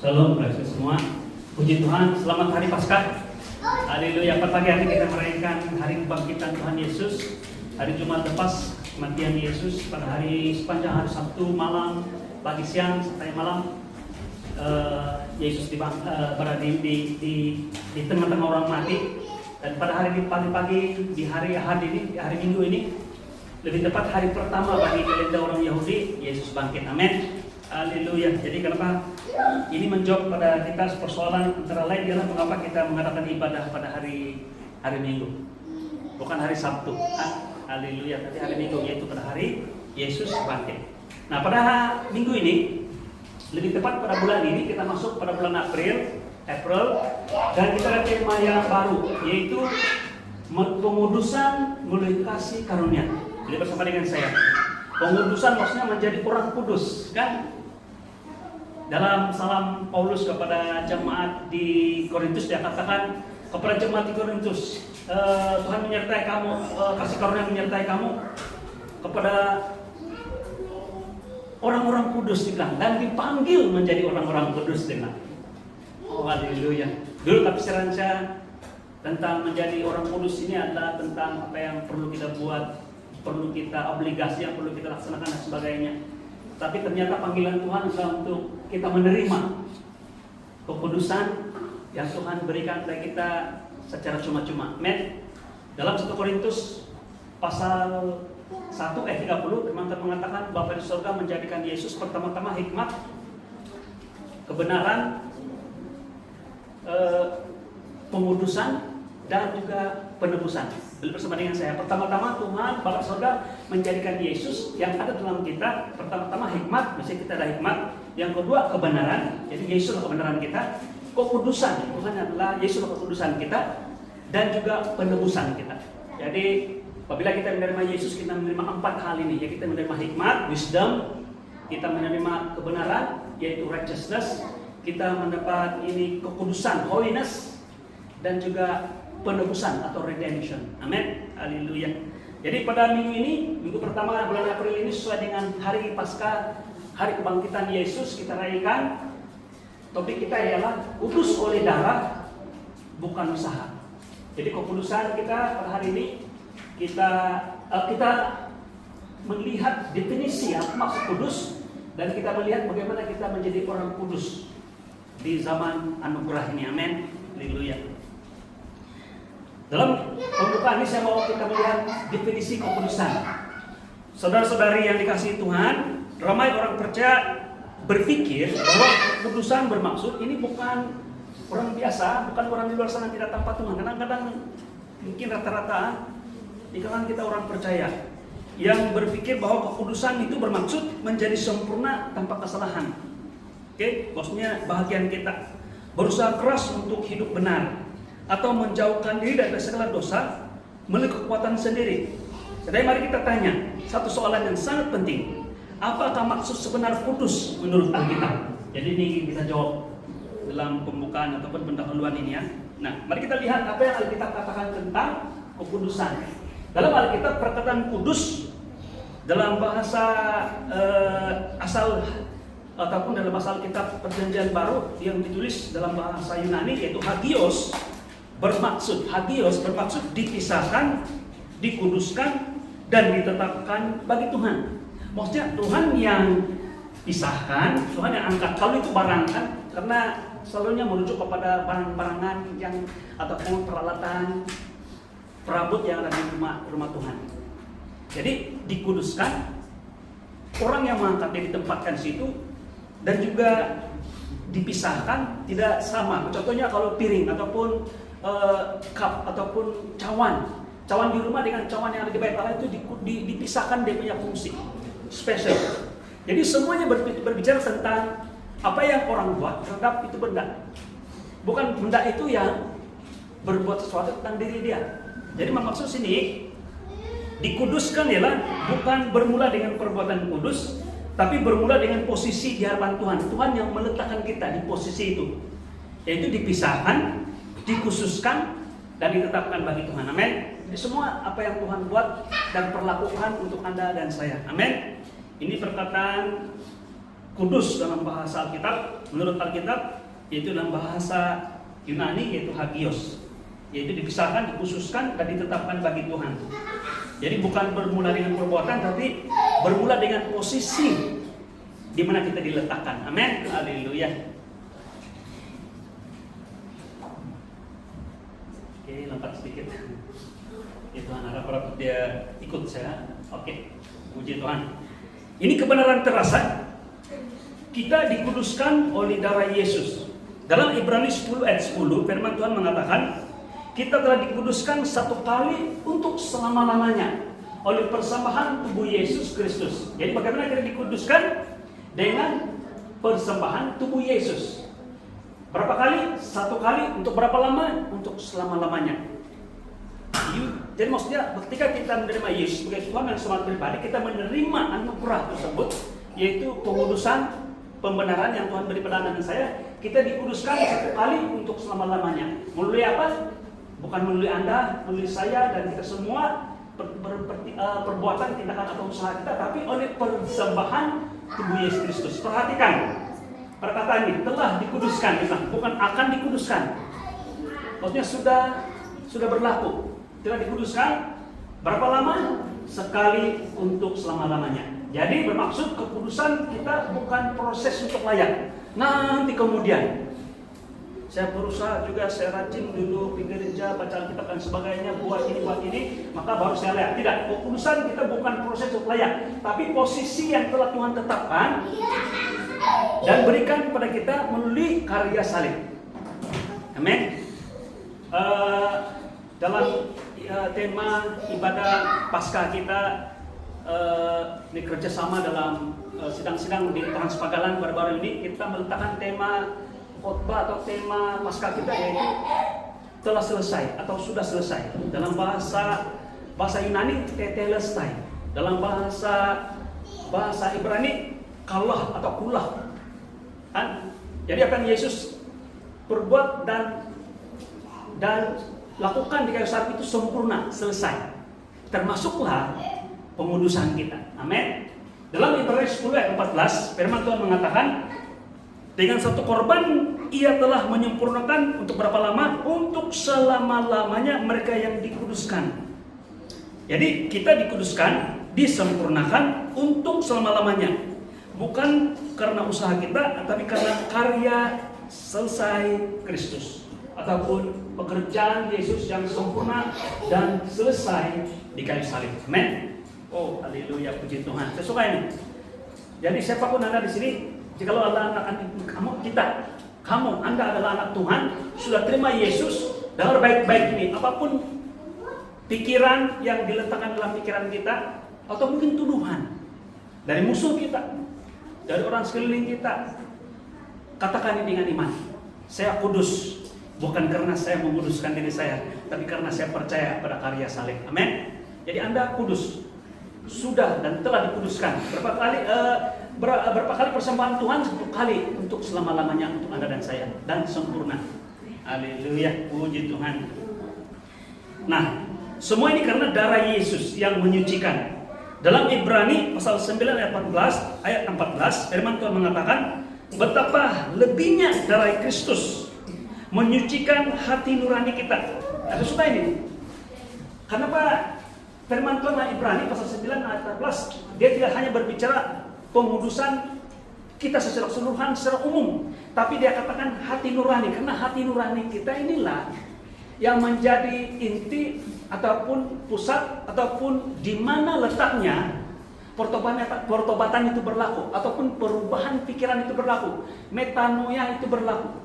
Shalom, berhasil semua. Puji Tuhan, selamat hari Paskah. Haleluya. Pagi hari kita merayakan hari kebangkitan Tuhan Yesus. Hari Jumat lepas kematian Yesus pada hari sepanjang hari Sabtu malam, pagi, siang sampai malam. Yesus berada di tengah-tengah orang mati. Dan pada hari pagi-pagi di hari Ahad ini, di hari Minggu ini, lebih tepat hari pertama bagi kalender orang Yahudi, Yesus bangkit. Amin. Haleluya. Jadi kenapa ini menjawab pada kita persoalan antara lain adalah mengapa kita mengadakan ibadah pada hari Minggu, bukan hari Sabtu. Haleluya. Tapi hari Minggu, yaitu pada hari Yesus bangkit. Nah, pada minggu ini, lebih tepat pada bulan ini kita masuk pada bulan April, dan kita ada tema yang baru, yaitu pengudusan melalui kasih karunia. Jadi bersama dengan saya, pengudusan maksudnya menjadi orang kudus, kan? Dalam salam Paulus kepada jemaat di Korintus, dia katakan kepada jemaat di Korintus, Tuhan menyertai kamu, kasih karunia menyertai kamu kepada orang-orang kudus, dibilang, dan dipanggil menjadi orang-orang kudus, dibilang. Oh, haleluya. Dulu tafsiran saya tentang menjadi orang kudus ini adalah tentang apa yang perlu kita buat, perlu kita obligasi yang perlu kita laksanakan dan sebagainya. Tapi ternyata panggilan Tuhan adalah untuk kita menerima kekudusan yang Tuhan berikan kepada kita secara cuma-cuma. Amin. Dalam 1 Korintus pasal 1 ayat 30, firman Tuhan mengatakan Bapa di surga menjadikan Yesus pertama-tama hikmat, kebenaran, pengudusan, dan juga penebusan. Bersama dengan saya, pertama-tama Tuhan Bapa surga menjadikan Yesus yang ada dalam kita. Pertama-tama hikmat, mesti kita ada hikmat. Yang kedua kebenaran, jadi Yesus adalah kebenaran kita. Kekudusan, Tuhan adalah Yesus adalah kekudusan kita. Dan juga penebusan kita. Jadi apabila kita menerima Yesus, kita menerima 4 hal ini. Ya, kita menerima hikmat, wisdom, kita menerima kebenaran, yaitu righteousness, kita mendapat ini kekudusan, holiness, dan juga penebusan atau redemption. Amin. Haleluya. Jadi pada minggu ini, minggu pertama bulan April ini, sesuai dengan hari Paskah, hari kebangkitan Yesus, kita rayakan. Topik kita ialah kudus oleh darah, bukan usaha. Jadi kekudusan kita pada hari ini, kita melihat definisi apa maksud kudus, dan kita melihat bagaimana kita menjadi orang kudus di zaman anugerah ini. Amin. Haleluya. Dalam pembukaan ini saya mau kita melihat definisi kekudusan. Saudara-saudari yang dikasihi Tuhan, ramai orang percaya berpikir bahwa kekudusan bermaksud ini bukan orang biasa, bukan orang di luar sana tidak tanpa Tuhan. Kadang-kadang mungkin rata-rata di kalangan kita orang percaya yang berpikir bahwa kekudusan itu bermaksud menjadi sempurna tanpa kesalahan. Oke, maksudnya bahagian kita berusaha keras untuk hidup benar, atau menjauhkan diri dari segala dosa melalui kekuatan sendiri. Jadi mari kita tanya satu soalan yang sangat penting. Apakah maksud sebenar kudus menurut Alkitab? Jadi ini kita jawab dalam pembukaan ataupun pendahuluan ini ya. Nah, mari kita lihat apa yang Alkitab katakan tentang kekudusan. Dalam Alkitab perkataan kudus dalam bahasa asal ataupun dalam bahasa Alkitab Perjanjian Baru yang ditulis dalam bahasa Yunani, yaitu hagios, bermaksud dipisahkan, dikuduskan, dan ditetapkan bagi Tuhan. Maksudnya Tuhan yang pisahkan, Tuhan yang angkat. Kalau itu barang kan, karena selalunya merujuk kepada barang-barangan yang ataupun peralatan, perabot yang ada di rumah Tuhan. Jadi dikuduskan, orang yang mengangkatnya ditempatkan situ, dan juga dipisahkan, tidak sama. Contohnya kalau piring ataupun cup ataupun cawan di rumah dengan cawan yang ada di bait Allah itu dipisahkan, dia punya fungsi spesial. Jadi semuanya berbicara tentang apa yang orang buat terhadap itu benda, bukan benda itu yang berbuat sesuatu tentang diri dia. Jadi maksud sini dikuduskan ialah bukan bermula dengan perbuatan kudus, tapi bermula dengan posisi di hadapan Tuhan. Tuhan yang meletakkan kita di posisi itu, yaitu dipisahkan, dikhususkan, dan ditetapkan bagi Tuhan. Amin. Jadi semua apa yang Tuhan buat dan perlakukan untuk Anda dan saya. Amin. Ini perkataan kudus dalam bahasa Alkitab, menurut Alkitab, yaitu dalam bahasa Yunani yaitu hagios, yaitu dipisahkan, dikhususkan, dan ditetapkan bagi Tuhan. Jadi bukan bermula dengan perbuatan, tapi bermula dengan posisi di mana kita diletakkan. Amin. Haleluya. Oke, lompat sedikit. Ya Tuhan, harap dia ikut saya. Oke, puji Tuhan. Ini kebenaran terasa. Kita dikuduskan oleh darah Yesus. Dalam Ibrani 10 ayat 10, firman Tuhan mengatakan, kita telah dikuduskan satu kali untuk selama-lamanya oleh persembahan tubuh Yesus Kristus. Jadi bagaimana kita dikuduskan? Dengan persembahan tubuh Yesus. Berapa kali? Satu kali. Untuk berapa lama? Untuk selama-lamanya. Jadi maksudnya ketika kita menerima Yesus sebagai Tuhan dan selamat pribadi, kita menerima anugerah tersebut, yaitu pengudusan, pembenaran yang Tuhan beri pada Anda dan saya. Kita dikuduskan satu kali untuk selama-lamanya. Melalui apa? Bukan melalui Anda, melalui saya dan kita semua perbuatan, tindakan atau usaha kita, tapi oleh persembahan tubuh Yesus Kristus. Perhatikan perkataan ini, telah dikuduskan, bukan akan dikuduskan. Maksudnya sudah berlaku. Telah dikuduskan berapa lama? Sekali untuk selama-lamanya. Jadi bermaksud kekudusan kita bukan proses untuk layak. Nanti kemudian saya berusaha juga, saya rajin dulu di gereja, baca Alkitab dan sebagainya, buat ini, maka baru saya layak. Tidak, kekudusan kita bukan proses untuk layak, tapi posisi yang telah Tuhan tetapkan dan berikan kepada kita melalui karya salib. Amin. Dalam tema ibadah Paskah kita, ini kerjasama dalam sidang-sidang di Transpagalan baru-baru ini, kita meletakkan tema khotbah atau tema Paskah kita, yaitu telah selesai atau sudah selesai. Dalam bahasa Yunani tetelestai, dalam bahasa Ibrani kalah atau kulah. Jadi apa yang Yesus perbuat dan lakukan di kayu salib itu sempurna, selesai. Termasuklah pengudusan kita. Amin. Dalam Ibrani 10 ayat 14, firman Tuhan mengatakan, dengan satu korban ia telah menyempurnakan untuk berapa lama? Untuk selama-lamanya mereka yang dikuduskan. Jadi kita dikuduskan, disempurnakan untuk selama-lamanya. Bukan karena usaha kita, tapi karena karya selesai Kristus, ataupun pekerjaan Yesus yang sempurna dan selesai di kayu salib. Amin. Oh, haleluya, puji Tuhan. Saya suka ini. Jadi siapapun Anda di sini, jikalau Allah anak kamu, Anda adalah anak Tuhan, sudah terima Yesus, dengar baik-baik ini. Apapun pikiran yang diletakkan dalam pikiran kita, atau mungkin tuduhan dari musuh kita, dari orang sekeliling kita, katakan ini dengan iman. Saya kudus, bukan karena saya menguduskan diri saya, tapi karena saya percaya pada karya salib. Amin. Jadi Anda kudus, sudah dan telah dikuduskan. Berapa kali persembahan Tuhan? 1 kali untuk selama-lamanya untuk Anda dan saya, dan sempurna. Haleluya, puji Tuhan. Nah, semua ini karena darah Yesus yang menyucikan. Dalam Ibrani pasal 9 ayat 14, firman Tuhan mengatakan, betapa lebihnya darah Kristus menyucikan hati nurani kita. Ada suka ini. Kenapa firman Tuhan Ibrani pasal 9 ayat 14, dia tidak hanya berbicara pengudusan kita secara keseluruhan, secara umum, tapi dia katakan hati nurani, karena hati nurani kita inilah yang menjadi inti ataupun pusat ataupun di mana letaknya pertobatan itu berlaku, ataupun perubahan pikiran itu berlaku, metanoia itu berlaku.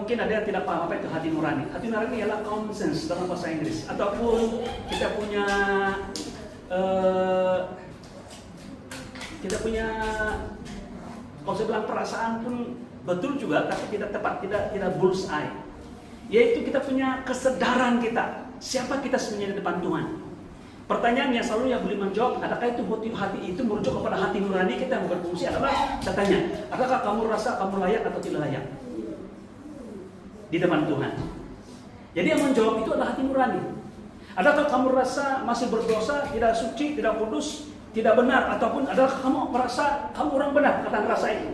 Mungkin ada yang tidak paham apa itu hati nurani. Hati nurani ialah conscience dalam bahasa Inggris, ataupun kita punya kalau saya bilang perasaan pun betul juga, tapi tidak tepat, tidak bullseye. Yaitu kita punya kesadaran kita, siapa kita sebenarnya di depan Tuhan. Pertanyaan yang selalu yang boleh menjawab, adakah itu hati itu merujuk kepada hati nurani kita yang berfungsi, adalah saya tanya, adakah kamu rasa kamu layak atau tidak layak di depan Tuhan? Jadi yang menjawab itu adalah hati nurani. Adakah kamu rasa masih berdosa, tidak suci, tidak kudus, tidak benar, ataupun adalah kamu merasa kamu orang benar, kata rasa itu.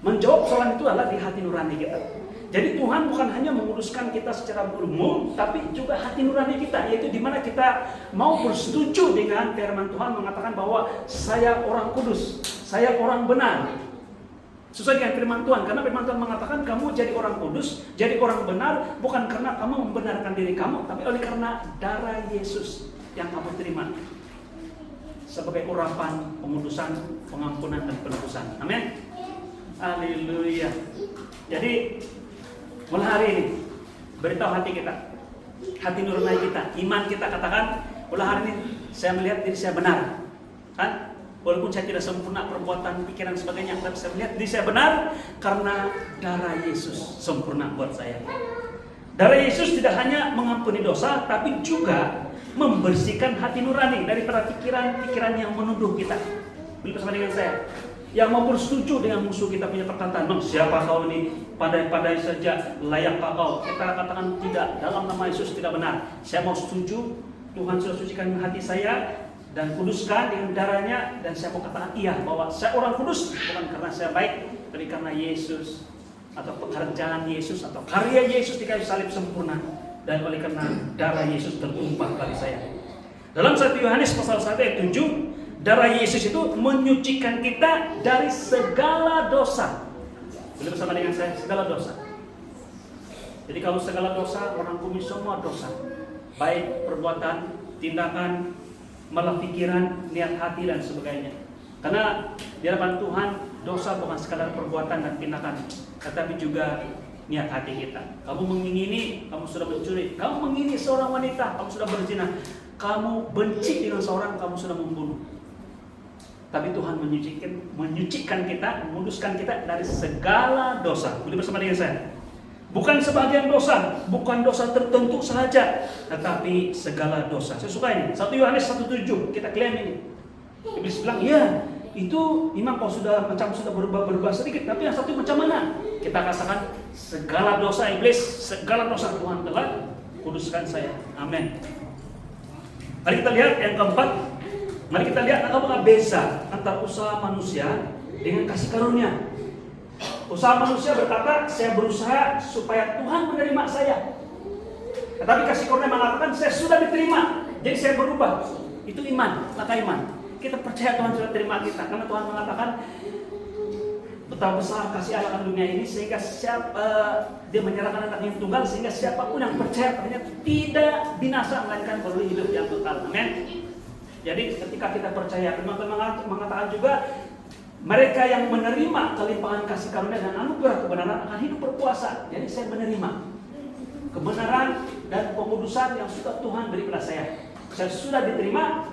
Menjawab soalan itu adalah di hati nurani kita. Jadi Tuhan bukan hanya menguruskan kita secara umum, tapi juga hati nurani kita, yaitu di mana kita mau bersetuju dengan firman Tuhan mengatakan bahwa saya orang kudus, saya orang benar. Sesuai dengan firman Tuhan, karena firman Tuhan mengatakan kamu jadi orang kudus, jadi orang benar, bukan karena kamu membenarkan diri kamu, tapi oleh karena darah Yesus yang kamu terima sebagai urapan, pengudusan, pengampunan, dan penebusan. Amin. Haleluya. Jadi mulai hari ini beritahu hati kita, hati nurani kita, iman kita, katakan mulai hari ini saya melihat diri saya benar, kan? Walaupun saya tidak sempurna perbuatan, pikiran, sebagainya, tapi saya melihat diri saya benar karena darah Yesus sempurna buat saya. Darah Yesus tidak hanya mengampuni dosa, tapi juga membersihkan hati nurani daripada pikiran-pikiran yang menuduh kita. Beli bersama dengan saya, yang mau bersetuju dengan musuh kita punya perkataan, siapa kau ini, padai-padai saja, layakkah kau? Kita katakan tidak, dalam nama Yesus tidak benar. Saya mau setuju, Tuhan sudah sucikan hati saya dan kuduskan dengan darahnya, dan saya mau katakan iya bahwa saya orang kudus bukan karena saya baik, tapi karena Yesus atau pekerjaan Yesus atau karya Yesus di kayu salib sempurna, dan oleh karena darah Yesus tertumpah bagi saya. Dalam 1 Yohanes pasal 1 ayat 7, darah Yesus itu menyucikan kita dari segala dosa. Boleh bersama dengan saya, segala dosa. Jadi kalau segala dosa, merangkumi semua dosa, baik perbuatan, tindakan, malah pikiran, niat hati, dan sebagainya. Karena di hadapan Tuhan, dosa bukan sekadar perbuatan dan tindakan, tetapi juga niat hati kita. Kamu mengingini, kamu sudah mencuri. Kamu mengingini seorang wanita, kamu sudah berzina. Kamu benci dengan seorang, kamu sudah membunuh. Tapi Tuhan menyucikan kita, menguduskan kita dari segala dosa. Boleh bersama dengan saya? Bukan sebagian dosa, bukan dosa tertentu saja, tetapi segala dosa. Saya suka ini. 1 Yohanes 1:7, kita klaim ini. Iblis bilang, ya, itu memang kau sudah berubah sedikit, tapi yang satu macam mana? Kita katakan segala dosa iblis, segala dosa Tuhan telah kuduskan saya. Amin. Mari kita lihat yang keempat. Mari kita lihat apa beza antara usaha manusia dengan kasih karunia. Usaha manusia berkata, saya berusaha supaya Tuhan menerima saya. Tetapi kasih karunia mengatakan, saya sudah diterima, jadi saya berubah. Itu iman, langkah iman. Kita percaya Tuhan sudah terima kita, karena Tuhan mengatakan betapa besar kasih Allah akan dunia ini, sehingga dia menyerahkan anaknya yang tunggal, sehingga siapapun yang percaya padanya tidak binasa, melainkan beroleh hidup yang kekal. Amin. Jadi ketika kita percaya, firman Tuhan mengatakan juga mereka yang menerima kelimpahan kasih karunia dan anugerah kebenaran akan hidup berkuasa. Jadi saya menerima kebenaran dan pengudusan yang sudah Tuhan beri kepada saya. Saya sudah diterima,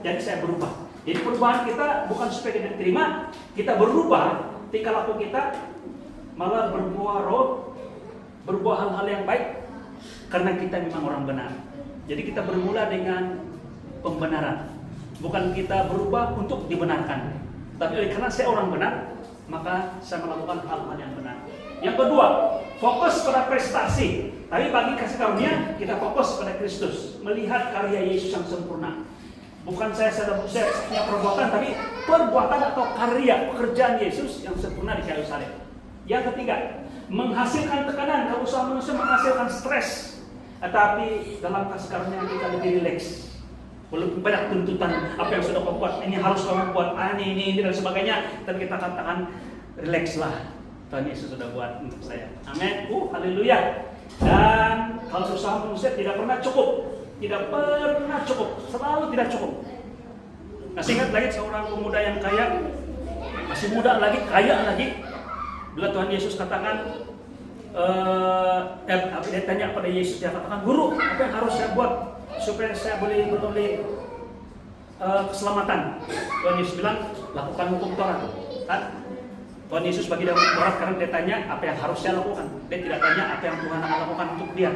jadi saya berubah. Jadi perubahan kita bukan supaya kita diterima, kita berubah tingkah laku kita, malah berbuah hal-hal yang baik karena kita memang orang benar. Jadi kita bermula dengan pembenaran, bukan kita berubah untuk dibenarkan, tapi oleh karena saya orang benar, maka saya melakukan hal-hal yang benar. Yang kedua, fokus pada prestasi. Tapi bagi kasih karunia, kita fokus pada Kristus, melihat karya Yesus yang sempurna. Bukan saya punya perbuatan, tapi perbuatan atau karya pekerjaan Yesus yang sempurna di kayu salib. Yang ketiga, menghasilkan tekanan. Kalau usaha manusia menghasilkan stres, tetapi dalam kasih karunia kita lebih rileks. Walaupun banyak tuntutan, apa yang sudah kau buat, ini harus kamu buat, ini dan sebagainya, tapi kita katakan rilekslah, Tuhan Yesus sudah buat untuk saya. Amin. Haleluya. Dan kalau usaha manusia tidak pernah cukup, selalu tidak cukup. Masih ingat lagi seorang pemuda yang kaya, masih muda lagi, kaya lagi. Bila Tuhan Yesus katakan, dia tanya pada Yesus, dia katakan, guru, apa yang harus saya buat supaya saya boleh beroleh keselamatan? Tuhan Yesus bilang, lakukan hukum Taurat. Kan? Tuhan Yesus bagi dia hukum Taurat karena dia tanya apa yang harus saya lakukan. Dia tidak tanya apa yang Tuhan akan lakukan untuk dia.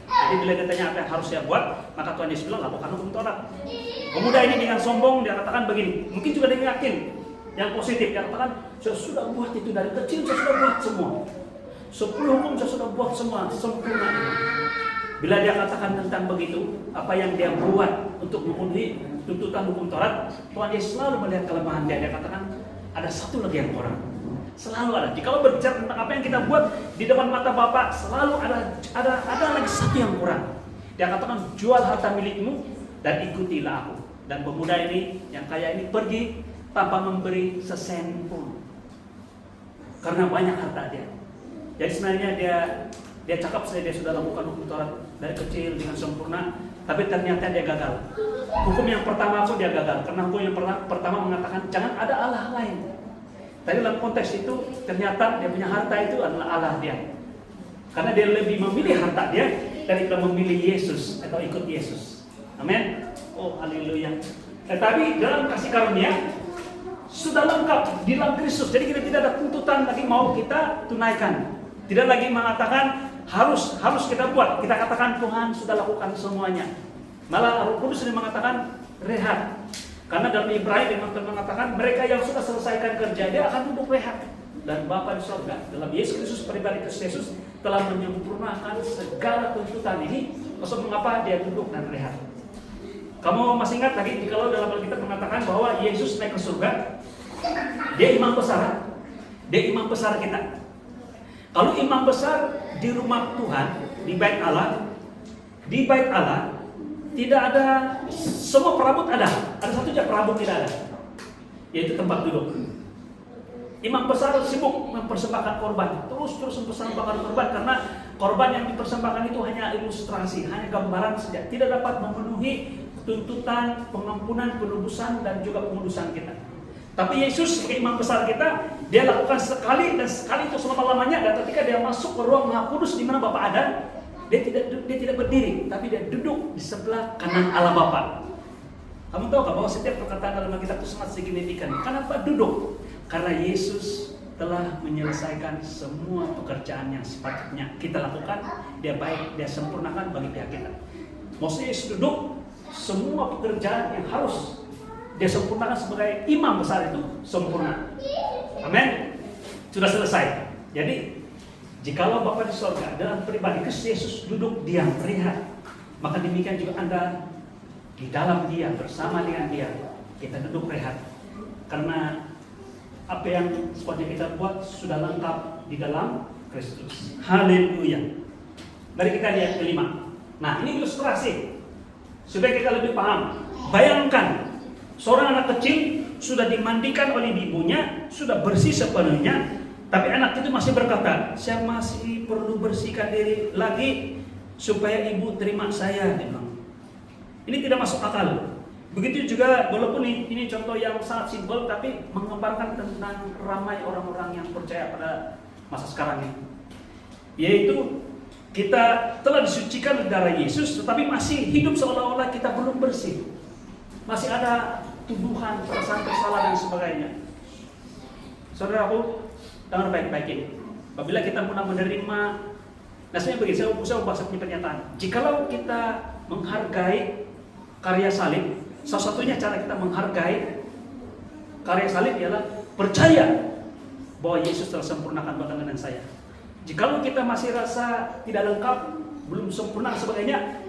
Jadi bila dia tanya apa yang harus saya buat, maka Tuhan Yesus bilang, lakukan hukum Taurat. Pemuda ini dengan sombong dia katakan begini, mungkin juga dia yakin yang positif, dia katakan, saya sudah buat itu dari kecil, saya sudah buat semua. 10 hukum saya sudah buat semua, sempurna. Bila dia katakan tentang begitu, apa yang dia buat untuk memenuhi tuntutan hukum Taurat, Tuhan Yesus selalu melihat kelemahan dia. Dia katakan ada satu lagi yang kurang. Selalu ada. Jika berbicara tentang apa yang kita buat di depan mata Bapa, selalu ada lagi satu yang kurang. Dia katakan, jual harta milikmu dan ikutilah aku. Dan pemuda ini yang kaya ini pergi tanpa memberi sesen pun, karena banyak harta dia. Jadi sebenarnya dia cakap saja dia sudah lakukan hukum Taurat dari kecil dengan sempurna, tapi ternyata dia gagal. Hukum yang pertama pun dia gagal, karena hukum yang pertama mengatakan jangan ada Allah lain. Tapi dalam konteks itu ternyata dia punya harta itu adalah Allah dia, karena dia lebih memilih harta dia daripada memilih Yesus atau ikut Yesus. Amin. Oh haleluya. Tetapi dalam kasih karunia sudah lengkap di dalam Kristus. Jadi kita tidak ada tuntutan lagi mau kita tunaikan. Tidak lagi mengatakan harus kita buat. Kita katakan Tuhan sudah lakukan semuanya. Malah Roh Kudus ini mengatakan rehat. Karena dalam Ibrani Tuhan mengatakan mereka yang sudah selesaikan kerja dia akan duduk rehat. Dan Bapa di surga dalam Yesus Kristus, pribadi Kristus Yesus telah menyempurnakan segala tuntutan ini. Maksud mengapa dia duduk dan rehat? Kamu masih ingat lagi jikalau dalam Alkitab mengatakan bahwa Yesus naik ke surga, dia imam besar, dia imam besar kita. Kalau imam besar di rumah Tuhan, di bait Allah tidak ada, semua perabot ada satu saja perabot tidak ada, yaitu tempat duduk. Imam besar sibuk mempersembahkan korban, terus mempersembahkan korban, karena korban yang dipersembahkan itu hanya ilustrasi, hanya gambaran saja, tidak dapat memenuhi tuntutan pengampunan, penebusan dan juga pengudusan kita. Tapi Yesus sebagai imam besar kita, dia lakukan sekali dan sekali itu selama-lamanya. Dan ketika dia masuk ke ruang Maha Kudus di mana Bapa ada, dia tidak berdiri, tapi dia duduk di sebelah kanan Allah Bapa. Kamu tahu bahwa setiap perkataan dalam Alkitab itu sangat signifikan. Kenapa duduk? Karena Yesus telah menyelesaikan semua pekerjaan yang sepatutnya kita lakukan. Dia baik, dia sempurnakan bagi pihak kita. Maksudnya Yesus duduk, semua pekerjaan yang harus dia sempurnakan sebagai imam besar itu sempurna. Amin. Sudah selesai. Jadi jikalau Bapa di surga dalam pribadi Kristus Yesus duduk diam rehat, maka demikian juga Anda di dalam Dia, bersama dengan Dia, kita duduk rehat. Karena apa yang sepatutnya kita buat sudah lengkap di dalam Kristus. Haleluya. Mari kita lihat kelima. Nah, ini ilustrasi supaya kita lebih paham. Bayangkan seorang anak kecil sudah dimandikan oleh ibunya, sudah bersih sepenuhnya, tapi anak itu masih berkata, saya masih perlu bersihkan diri lagi supaya ibu terima saya. Ini tidak masuk akal. Begitu juga, walaupun ini contoh yang sangat simpel, tapi menggambarkan tentang ramai orang-orang yang percaya pada masa sekarang ini. Yaitu kita telah disucikan oleh darah Yesus, tetapi masih hidup seolah-olah kita belum bersih. Masih ada tuduhan, perasaan bersalah dan sebagainya. Saudaraku, dengar baik-baik ini. Apabila kita pernah menerima, nah sebenarnya begini, saya bahas punya pernyataan. Jikalau kita menghargai karya salib, salah satunya cara kita menghargai karya salib ialah percaya bahwa Yesus telah sempurnakan badangan dan saya. Jikalau kita masih rasa tidak lengkap, belum sempurna sebagainya,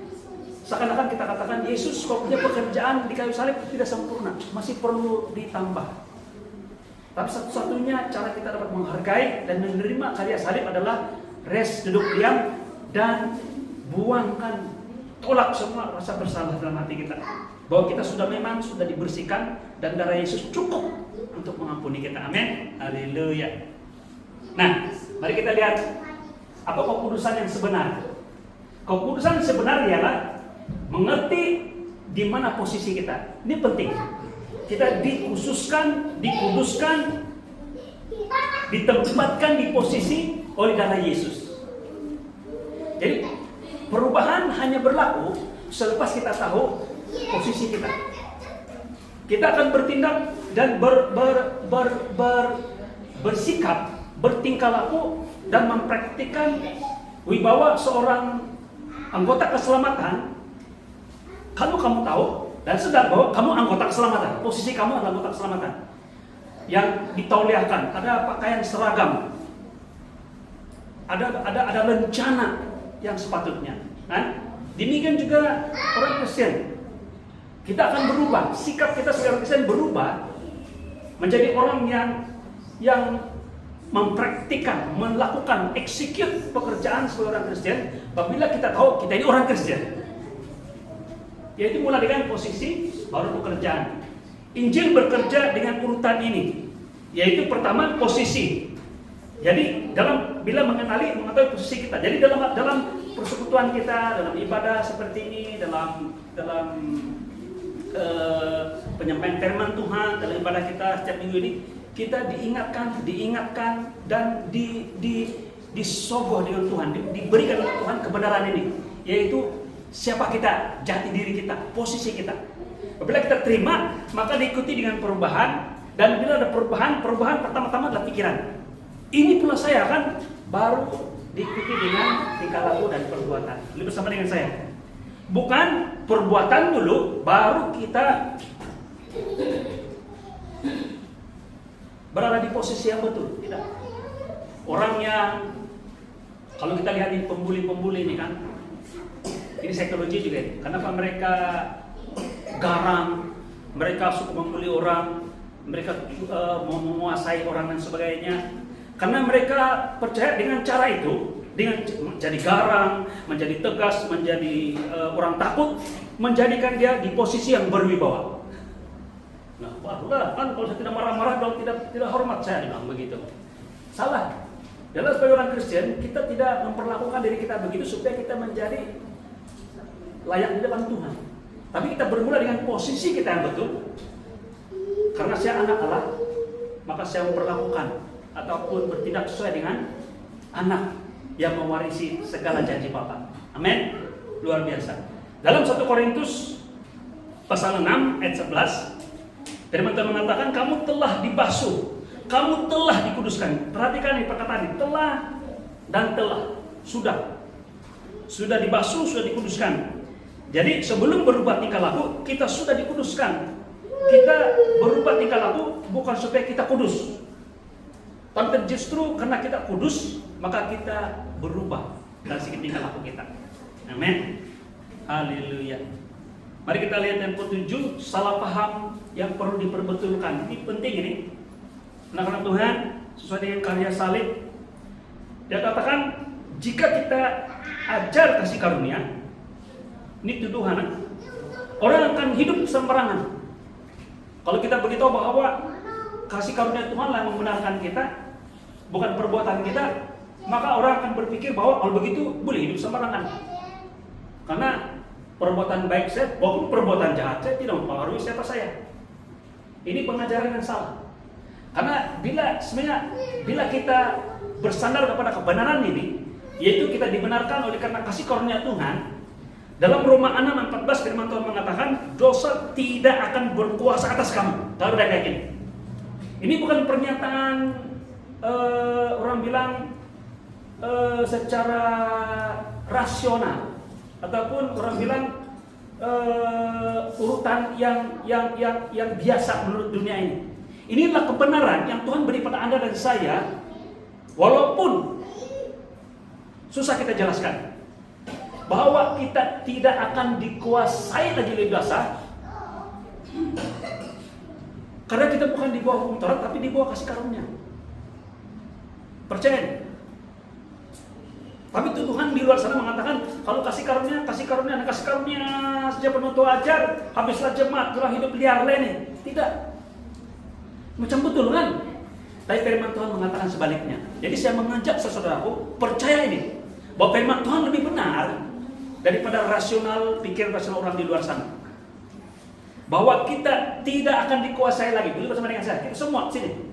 seakan-akan kita katakan Yesus kok punya pekerjaan di kayu salib tidak sempurna, masih perlu ditambah. Tapi satu-satunya cara kita dapat menghargai dan menerima karya salib adalah rest, duduk diam, dan buangkan, tolak semua rasa bersalah dalam hati kita. Bahwa kita memang sudah dibersihkan dan darah Yesus cukup untuk mengampuni kita. Amin. Haleluya. Nah, mari kita lihat apa kekudusan yang sebenar. Kekudusan yang sebenar ialah mengerti di mana posisi kita. Ini penting. Kita dikuduskan, ditempatkan di posisi oleh darah Yesus. Jadi perubahan hanya berlaku selepas kita tahu posisi kita. Kita akan bertindak dan bersikap, bertingkah laku dan mempraktikkan wibawa seorang anggota keselamatan. Kalau kamu tahu dan sadar bahwa kamu anggota keselamatan, posisi kamu adalah anggota keselamatan yang ditauliahkan, ada pakaian seragam, ada rencana yang sepatutnya. Demikian juga orang Kristen. Kita akan berubah, sikap kita sebagai orang Kristen berubah menjadi orang yang mempraktikkan, melakukan, execute pekerjaan sebagai orang Kristen. Apabila kita tahu kita ini orang Kristen, yaitu mulai dengan posisi baru pekerjaan. Injil bekerja dengan urutan ini, yaitu pertama posisi. Jadi bila mengetahui posisi kita, jadi dalam persekutuan kita, dalam ibadah seperti ini, dalam penyampaian firman Tuhan, dalam ibadah kita setiap minggu ini, kita diingatkan dan disogoh dengan Tuhan, diberikan oleh Tuhan kebenaran ini, yaitu siapa kita, jati diri kita, posisi kita. Apabila kita terima, maka diikuti dengan perubahan, dan bila ada perubahan pertama-tama adalah pikiran. Ini pula saya kan baru diikuti dengan tingkah laku dan perbuatan. Ini bersama dengan saya. Bukan perbuatan dulu, baru kita berada di posisi yang betul. Tidak. Orang yang, kalau kita lihat di pembuli-pembuli ini kan, ini psikologi juga. Kenapa mereka garang, mereka suka membuli orang, mereka mau menguasai orang dan sebagainya. Karena mereka percaya dengan cara itu, dengan menjadi garang, menjadi tegas, menjadi orang takut, menjadikan dia di posisi yang berwibawa. Nah, barulah kan kalau saya tidak marah-marah, dong tidak hormat saya, bilang begitu. Salah. Dalam sebagai orang Kristen, kita tidak memperlakukan diri kita begitu supaya kita menjadi layak di depan Tuhan. Tapi kita bermula dengan posisi kita yang betul. Karena saya anak Allah, maka saya memperlakukan ataupun bertindak sesuai dengan anak yang mewarisi segala janji Bapa. Amin. Luar biasa. Dalam 1 Korintus pasal 6 ayat 11, firman Tuhan mengatakan, kamu telah dibasuh, kamu telah dikuduskan. Perhatikan ini perkataan ini, telah dan telah, sudah dibasuh, sudah dikuduskan. Jadi sebelum berubah tingkah laku, kita sudah dikuduskan. Kita berubah tingkah laku bukan supaya kita kudus, tapi justru karena kita kudus, maka kita berubah dari segi tingkah laku kita. Amin. Haleluya. Mari kita lihat yang ke-7, salah paham yang perlu diperbetulkan. Ini penting ini. Anak-anak Tuhan, sesuai dengan karya salib, dia katakan, jika kita ajar kasih karunia, ini tuduhan, orang akan hidup sembarangan. Kalau kita beritahu bahwa kasih karunia Tuhan lah yang membenarkan kita, bukan perbuatan kita, maka orang akan berpikir bahwa kalau begitu boleh hidup sembarangan. Karena perbuatan baik saya, walaupun perbuatan jahat saya tidak mempengaruhi siapa saya. Ini pengajaran yang salah. Karena bila kita bersandar kepada kebenaran ini, yaitu kita dibenarkan oleh karena kasih karunia Tuhan. Dalam Roma 6:14 firman Tuhan mengatakan, dosa tidak akan berkuasa atas kamu. Kalau udah kayak gini. Ini bukan pernyataan orang bilang secara rasional, ataupun orang bilang urutan yang biasa menurut dunia ini. Inilah kebenaran yang Tuhan beri pada Anda dan saya, walaupun susah kita jelaskan, bahwa kita tidak akan dikuasai lagi oleh dosa, karena kita bukan di bawah hukum Taurat, tapi di bawah kasih karunia. Percaya? Tapi Tuhan di luar sana mengatakan, kalau kasih karunia sejak penuntut ajar, habislah jemaat, telah hidup liar lene. Tidak. Macam betul kan? Tapi firman Tuhan mengatakan sebaliknya. Jadi saya mengajak saudaraku, percaya ini, bahwa firman Tuhan lebih benar daripada pikir rasional orang di luar sana. Bahwa kita tidak akan dikuasai lagi. Dulu bersama dengan saya, kita semua sini.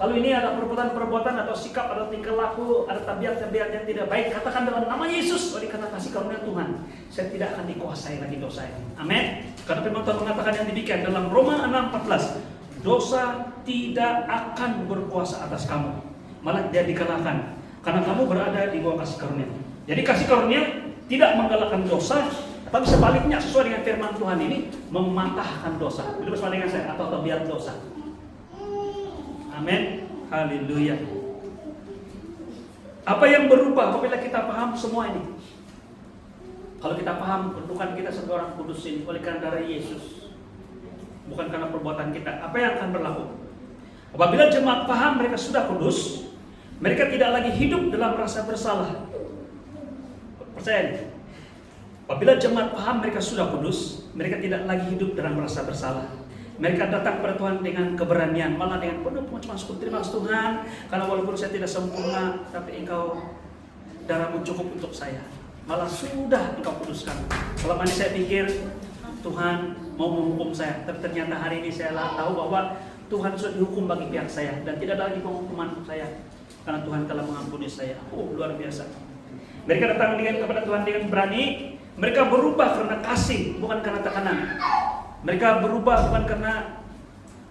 Kalau ini ada perbuatan atau sikap atau tingkah laku, ada tabiat-tabiat yang tidak baik, katakan dalam nama Yesus, oleh karena kasih karunia Tuhan, saya tidak akan dikuasai lagi dosa ini. Amin. Karena firman Tuhan mengatakan yang demikian dalam Roma 6:14, dosa tidak akan berkuasa atas kamu, malah dia dikalahkan, karena kamu berada di bawah kasih karunia. Jadi kasih karunia tidak menggalakkan dosa, tapi sebaliknya sesuai dengan firman Tuhan ini mematahkan dosa. Itu bersama dengan saya, atau tabiat dosa. Amin. Haleluya. Apa yang berubah apabila kita paham semua ini? Kalau kita paham kedudukan kita sebagai orang kudus ini oleh karena darah Yesus, bukan karena perbuatan kita, apa yang akan berlaku? Apabila jemaat paham mereka sudah kudus, mereka tidak lagi hidup dalam rasa bersalah. Percaya nih? Apabila jemaat paham mereka sudah kudus, mereka tidak lagi hidup dalam rasa bersalah. Mereka datang kepada Tuhan dengan keberanian, malah dengan penuh pengakuan syukur. Terima kasih Tuhan, karena walaupun saya tidak sempurna, tapi Engkau darahmu cukup untuk saya. Malah sudah Engkau kuduskan. Selama ini saya pikir Tuhan mau menghukum saya, tapi ternyata hari ini saya tahu bahwa Tuhan sudah dihukum bagi pihak saya dan tidak ada lagi penghukuman untuk saya, karena Tuhan telah mengampuni saya. Luar biasa. Mereka datang kepada Tuhan dengan berani. Mereka berubah karena kasih, bukan karena tekanan. Mereka berubah bukan karena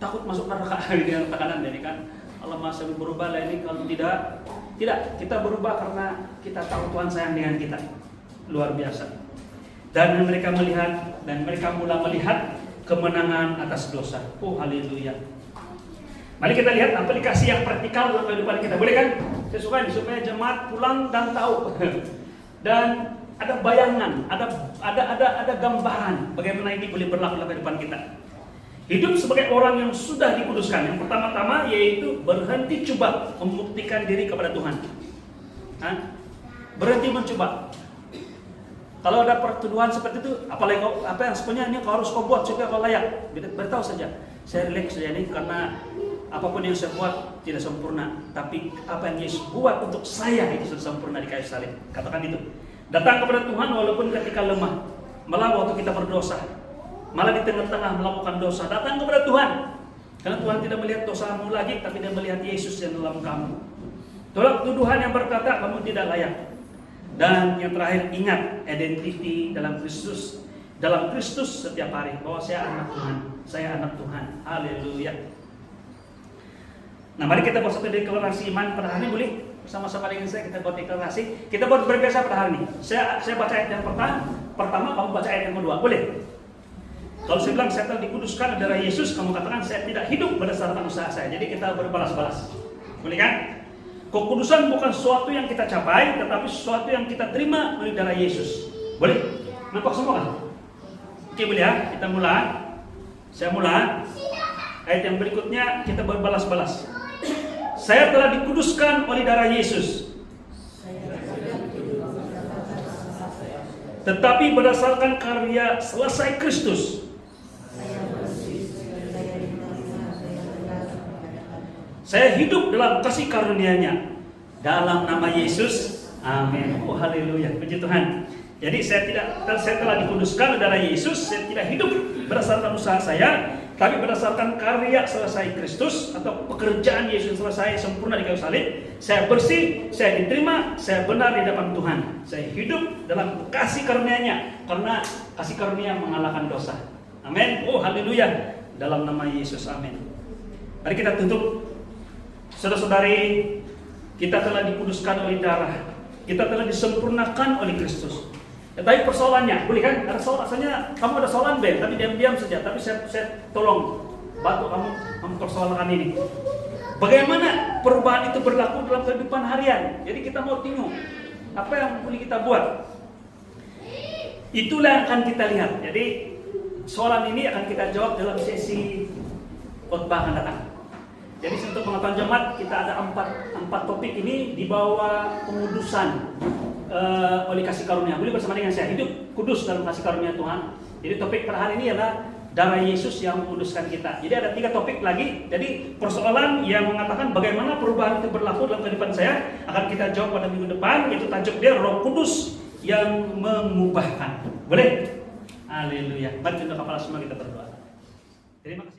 takut masuk neraka dengan tekanan. Jadi kan Allah masih berubah lah ini, kalau tidak, kita berubah karena kita tahu Tuhan sayang dengan kita. Luar biasa. Dan mereka melihat, dan mereka mulai melihat kemenangan atas dosa. Haleluya. Mari kita lihat aplikasi yang praktikal dalam kehidupan kita. Boleh kan? Saya suka ini supaya jemaat pulang dan tahu. Dan ada bayangan, ada gambaran bagaimana ini boleh berlaku dalam kehidupan kita. Hidup sebagai orang yang sudah dikuduskan. Yang pertama-tama yaitu berhenti coba membuktikan diri kepada Tuhan. Berhenti mencoba. Kalau ada pertuduhan seperti itu, apalagi apa yang sebenarnya kau harus buat supaya kau layak. Beritahu saja, saya relax saja ini karena apapun yang saya buat tidak sempurna, tapi apa yang Yesus buat untuk saya itu sudah sempurna di kayu salib. Katakan itu. Datang kepada Tuhan walaupun ketika lemah, malah waktu kita berdosa, malah di tengah-tengah melakukan dosa, datang kepada Tuhan. Karena Tuhan tidak melihat dosamu lagi, tapi dia melihat Yesus yang dalam kamu. Tolak tuduhan yang berkata kamu tidak layak. Dan yang terakhir, ingat identiti dalam Kristus. Dalam Kristus setiap hari bahwa saya anak Tuhan, saya anak Tuhan. Haleluya. Nah, mari kita buat satu deklarasi iman pada hari ini, boleh? Bersama-sama dengan saya kita buat deklarasi. Kita buat berbiasa pada hari ini. Saya baca ayat yang pertama, kamu baca ayat yang kedua. Boleh? Kalau saya bilang saya telah dikuduskan darah Yesus, kamu katakan saya tidak hidup berdasarkan usaha saya. Jadi kita berbalas-balas. Boleh kan? Kekudusan bukan sesuatu yang kita capai, tetapi sesuatu yang kita terima oleh darah Yesus. Boleh? Nampak semua kan? Oke, boleh ya? Kita mulai. Saya mulai. Ayat yang berikutnya kita berbalas-balas. Saya telah dikuduskan oleh darah Yesus, tetapi berdasarkan karya selesai Kristus. Saya hidup dalam kasih karunia-Nya. Dalam nama Yesus, amin. Haleluya, puji Tuhan. Jadi saya telah dikuduskan oleh darah Yesus. Saya tidak hidup berdasarkan usaha saya, tapi berdasarkan karya selesai Kristus atau pekerjaan Yesus selesai sempurna di kayu salib. Saya bersih, saya diterima, saya benar di hadapan Tuhan. Saya hidup dalam kasih karunia-Nya, karena kasih karunia mengalahkan dosa. Amin. Haleluya. Dalam nama Yesus, amin. Mari kita tutup. Saudara-saudari, kita telah dikuduskan oleh darah. Kita telah disempurnakan oleh Kristus. Tapi persoalannya, boleh kan? Ada soal, rasanya kamu ada soalan Ben, tapi diam-diam saja. Tapi saya tolong bantu kamu mempersoalkan ini. Bagaimana perubahan itu berlaku dalam kehidupan harian? Jadi kita mau tengok apa yang boleh kita buat. Itulah yang akan kita lihat. Jadi soalan ini akan kita jawab dalam sesi khotbah akan datang. Jadi untuk pengetahuan jemaat kita ada empat topik ini di bawah pengudusan oleh kasih karunia. Boleh bersama dengan saya hidup kudus dalam kasih karunia Tuhan. Jadi topik per hari ini adalah darah Yesus yang menguduskan kita. Jadi ada 3 topik lagi. Jadi persoalan yang mengatakan bagaimana perubahan itu berlaku dalam kehidupan saya akan kita jawab pada minggu depan. Yaitu tajuk dia Roh Kudus yang mengubahkan. Boleh? Haleluya. Mari tunduk kepala semua kita berdoa. Terima kasih.